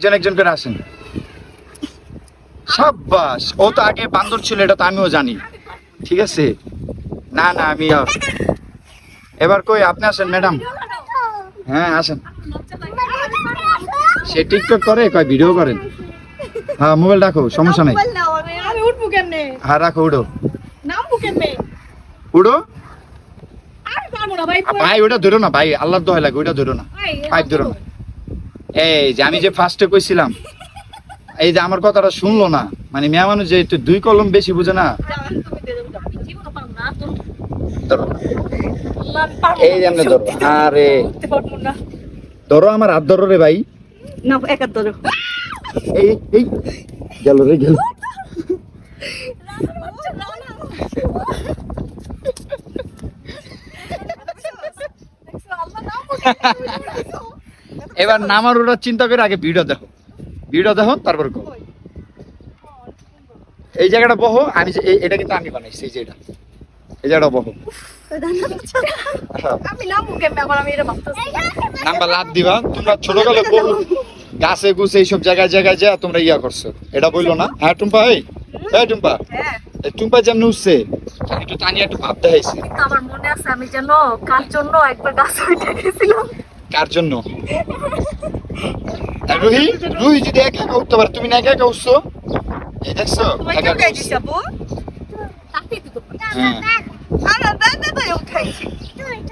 একজন একজন করে আসেন। সাব্বাস, ও তো আগে বান্দর ছিল, এটা তো আমিও জানি। ঠিক আছে, না না আমি এবার কই আপনি আসেন ম্যাডাম। হ্যাঁ আসেন। সে টিকটক করে, কয় ভিডিও করেন। হ্যাঁ মোবাইল রাখো, সমস্যা নাই। আমি উঠবো কেমনে? হ্যাঁ রাখো, উঠো নামবো কেমনে? উঠো। আমি পারবো না ভাই। ভাই ওটা ধরো না ভাই, আল্লাহর দোহাই লাগে, ওটা ধরো না, পাইপ ধরো না। এই যে আমি যে ফার্স্টে কইছিলাম, এই যে আমার কথাটা শুনলো না, মানে মেয়ে মানুষ যে একটু দুই কলম বেশি বুঝে না। ধরো। এই যে আমরা ধরো, আরে ধরো, আমার হাত ধরো রে ভাই। না একা ধরো। এই এই গেল রে, গেল। এবার নামার ওটা চিন্তা করে আগে ভিডিও দেখো, ভিডিও দেখো তারপর কো। এই জায়গাটা বহো, আমি এটা কিন্তু আমি বানাইছি, এই যে এটা, এই জায়গাটা বহো। আমি নামবো কেমনে? এখন আমি এটা ভাবতেছি। নাম্বার লাভ দিবা তোমরা, ছোটকালে বহু গাছে গুছে এইসব জায়গায় জায়গায় যা তোমরা ইয়া করছো, এটা বললো না। হ্যাঁ টুম্পা, এই টুম্পা, হ্যাঁ, এই টুম্পা যেমন উঠছে একটু তানিয়া একটু ভাব দেখাইছে। কিন্তু আমার মনে আছে আমি যেন কার জন্য একবার গাছে উঠে গেছিলাম। কার জন্য? আর রুহি, রুহি যদি একা একা উঠতে পারে, তুমি না একা একা উঠছো, এই দেখছো তোমার একা কেউ একা গাই উঠছো। দিছে আপু? তাতেই তো। হ্যাঁ আমার দাদা তো উঠাইছি।